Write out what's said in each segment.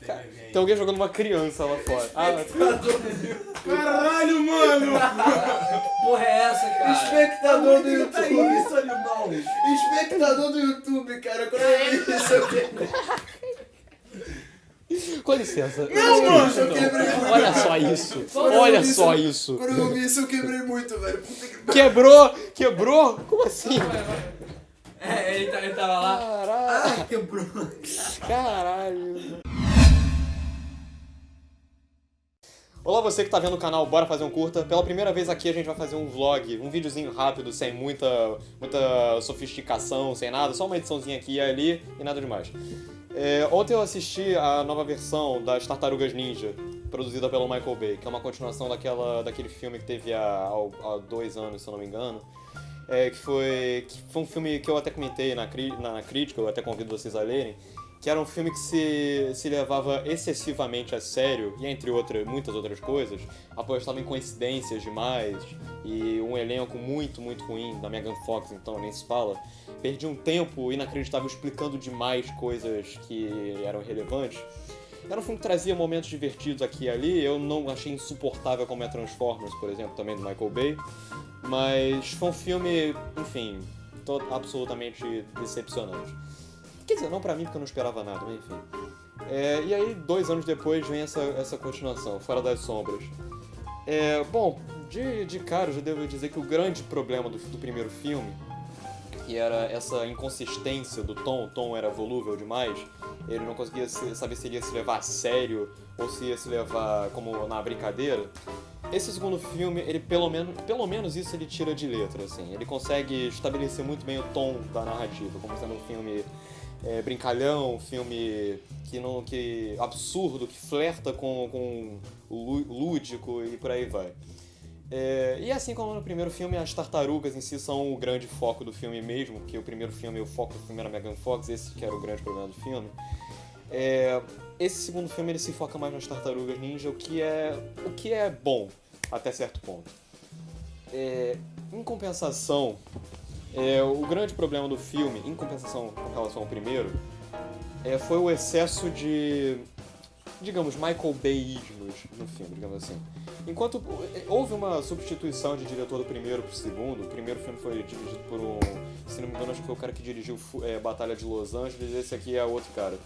Tem alguém jogando uma criança lá fora. Caralho, mano! Porra é essa, cara? Espectador do YouTube. Tá isso, animal? Espectador do YouTube, cara. Quando eu vi isso, eu quebrei. Com licença. Não, mano, eu quebrei muito. Olha só isso. Olha só isso. Quando eu vi isso, eu quebrei muito, velho. Puta que Quebrou? Como assim? Ele tava lá. Caralho. quebrou. Caralho. Olá, você que tá vendo o canal Bora Fazer um Curta. Pela primeira vez aqui a gente vai fazer um vlog, um videozinho rápido, sem muita sofisticação, sem nada, só uma ediçãozinha aqui e ali e nada demais. Ontem eu assisti a nova versão das Tartarugas Ninja, produzida pelo Michael Bay, que é uma continuação daquele filme que teve há 2 anos, se eu não me engano. Que foi um filme que eu até comentei na crítica, eu até convido vocês a lerem, que era um filme que se levava excessivamente a sério, e entre muitas outras coisas, apostava em coincidências demais, e um elenco muito, muito ruim, da Megan Fox, então nem se fala. Perdi um tempo inacreditável explicando demais coisas que eram relevantes. Era um filme que trazia momentos divertidos aqui e ali, eu não achei insuportável como é Transformers, por exemplo, também do Michael Bay, mas foi um filme, enfim, absolutamente decepcionante. Quer dizer, não pra mim, porque eu não esperava nada, mas enfim. E aí, 2 anos depois, vem essa continuação, Fora das Sombras. Bom, de cara, eu já devo dizer que o grande problema do primeiro filme, que era essa inconsistência do Tom, o Tom era volúvel demais, ele não conseguia saber se ele ia se levar a sério ou se ia se levar como na brincadeira. Esse segundo filme, ele pelo menos isso ele tira de letra, assim. Ele consegue estabelecer muito bem o tom da narrativa, como sendo um filme brincalhão, um filme que absurdo, que flerta com o lúdico e por aí vai. E assim como no primeiro filme, as tartarugas em si são o grande foco do filme mesmo, porque o primeiro filme, o foco do filme era Megan Fox, esse que era o grande problema do filme. Esse segundo filme ele se foca mais nas tartarugas ninja, o que é bom até certo ponto. Em compensação, o grande problema do filme, em compensação com relação ao primeiro, foi o excesso de, digamos, Michael Bay-ismos no filme, digamos assim. Enquanto houve uma substituição de diretor do primeiro pro segundo, o primeiro filme foi dirigido por se não me engano, acho que foi o cara que dirigiu Batalha de Los Angeles, esse aqui é outro cara.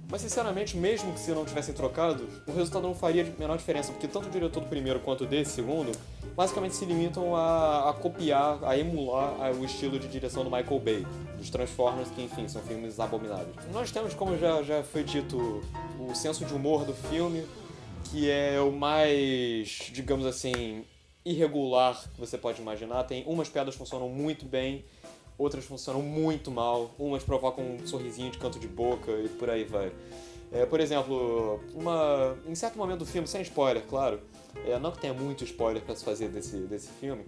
Mas sinceramente, mesmo que se não tivessem trocado, o resultado não faria a menor diferença, porque tanto o diretor do primeiro quanto desse segundo basicamente se limitam a copiar, a emular o estilo de direção do Michael Bay, dos Transformers, que enfim, são filmes abomináveis. Nós temos, como já foi dito, o senso de humor do filme, que é o mais, digamos assim, irregular que você pode imaginar. Tem umas piadas que funcionam muito bem, outras funcionam muito mal, umas provocam um sorrisinho de canto de boca e por aí vai. Por exemplo, em certo momento do filme, sem spoiler, claro, não que tenha muito spoiler pra se fazer desse filme,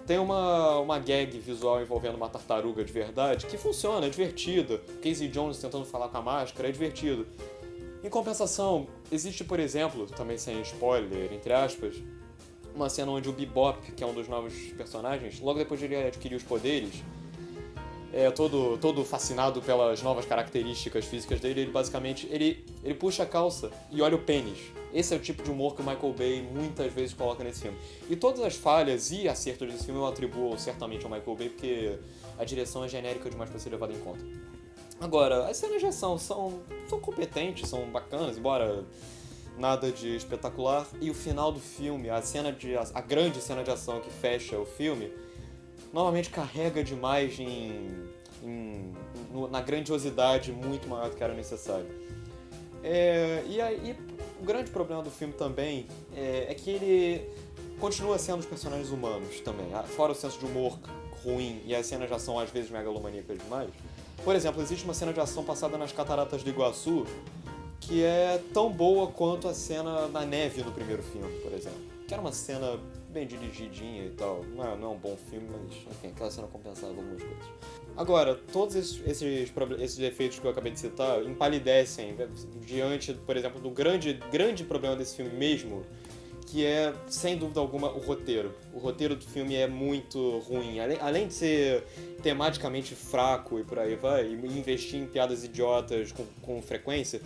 tem uma gag visual envolvendo uma tartaruga de verdade que funciona, é divertida. Casey Jones tentando falar com a máscara, é divertido. Em compensação, existe, por exemplo, também sem spoiler, entre aspas, uma cena onde o Bebop, que é um dos novos personagens, logo depois de ele adquirir os poderes, todo fascinado pelas novas características físicas dele, ele basicamente ele puxa a calça e olha o pênis. Esse é o tipo de humor que o Michael Bay muitas vezes coloca nesse filme. E todas as falhas e acertos desse filme eu atribuo certamente ao Michael Bay, porque a direção é genérica demais para ser levada em conta. Agora, as cenas de ação são competentes, são bacanas, embora nada de espetacular. E o final do filme, a grande cena de ação que fecha o filme, novamente carrega demais na grandiosidade muito maior do que era necessário. E aí, o grande problema do filme também é que ele continua sendo os personagens humanos também, fora o senso de humor ruim e as cenas de ação às vezes megalomaníacas demais. Por exemplo, existe uma cena de ação passada nas Cataratas do Iguaçu que é tão boa quanto a cena na neve no primeiro filme, por exemplo. Que era uma cena bem dirigidinha e tal. Não é um bom filme, mas enfim, aquela cena compensava algumas coisas. Agora, todos esses defeitos que eu acabei de citar empalidecem diante, por exemplo, do grande problema desse filme mesmo, que é, sem dúvida alguma, o roteiro. O roteiro do filme é muito ruim. Além de ser tematicamente fraco e por aí vai, e investir em piadas idiotas com frequência,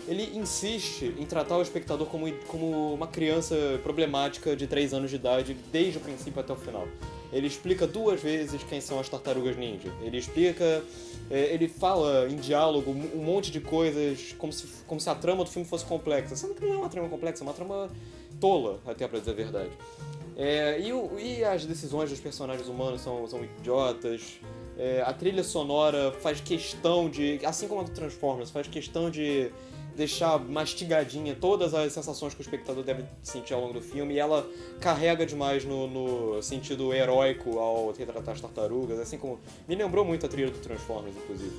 ele insiste em tratar o espectador como uma criança problemática de 3 anos de idade, desde o princípio até o final. Ele explica 2 vezes quem são as tartarugas ninja. Ele explica... ele fala em diálogo um monte de coisas como se a trama do filme fosse complexa. Sendo que não é uma trama complexa, é uma trama tola, até pra dizer a verdade. E as decisões dos personagens humanos são idiotas. A trilha sonora faz questão de... Assim como a do Transformers, faz questão de deixar mastigadinha todas as sensações que o espectador deve sentir ao longo do filme, e ela carrega demais no sentido heróico ao retratar as tartarugas, assim como... Me lembrou muito a trilha do Transformers, inclusive.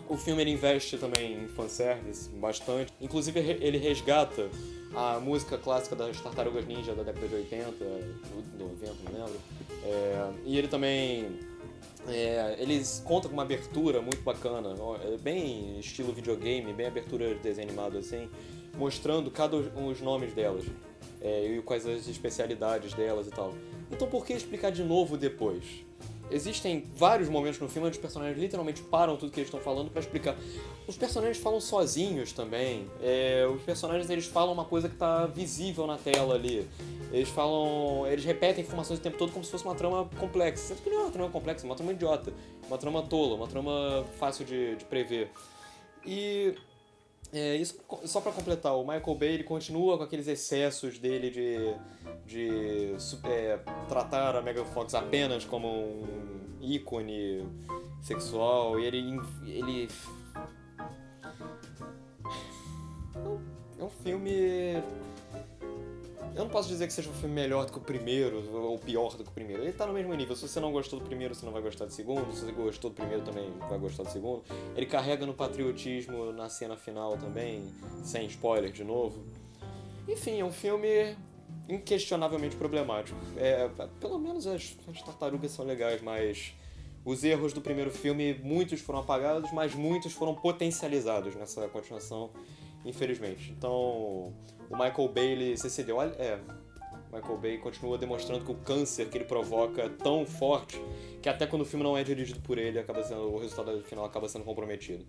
O filme ele investe também em fanservice bastante, inclusive ele resgata a música clássica das Tartarugas Ninja da década de 80, 90, não lembro. E ele também... eles contam com uma abertura muito bacana, bem estilo videogame, bem abertura de desenho animado assim, mostrando os nomes delas e quais as especialidades delas e tal. Então por que explicar de novo depois? Existem vários momentos no filme onde os personagens literalmente param tudo que eles estão falando pra explicar. Os personagens falam sozinhos também. Os personagens eles falam uma coisa que tá visível na tela ali. Eles repetem informações o tempo todo como se fosse uma trama complexa. Sendo que não é uma trama complexa, é uma trama idiota. Uma trama tola, uma trama fácil de prever. E... isso só pra completar, o Michael Bay ele continua com aqueles excessos dele de tratar a Megan Fox apenas como um ícone sexual, e ele é um filme... Eu não posso dizer que seja um filme melhor do que o primeiro, ou pior do que o primeiro. Ele tá no mesmo nível. Se você não gostou do primeiro, você não vai gostar do segundo. Se você gostou do primeiro, também vai gostar do segundo. Ele carrega no patriotismo na cena final também, sem spoiler de novo. Enfim, é um filme inquestionavelmente problemático. Pelo menos as tartarugas são legais, mas os erros do primeiro filme, muitos foram apagados, mas muitos foram potencializados nessa continuação, infelizmente. Então, o Michael Bay, ele se cedeu. O Michael Bay continua demonstrando que o câncer que ele provoca é tão forte que até quando o filme não é dirigido por ele, o resultado final acaba sendo comprometido.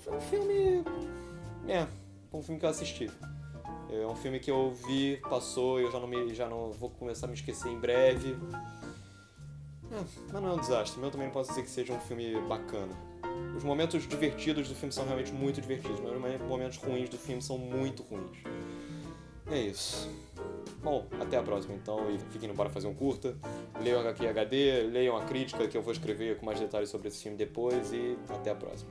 É um filme... um filme que eu assisti. É um filme que eu vi, passou, e eu já não vou começar a me esquecer em breve. Mas não é um desastre. Eu também não posso dizer que seja um filme bacana. Os momentos divertidos do filme são realmente muito divertidos, mas os momentos ruins do filme são muito ruins. É isso. Bom, até a próxima então, e fiquem no Bora Fazer um Curta. Leiam aqui HD, leiam a crítica que eu vou escrever com mais detalhes sobre esse filme depois, e até a próxima.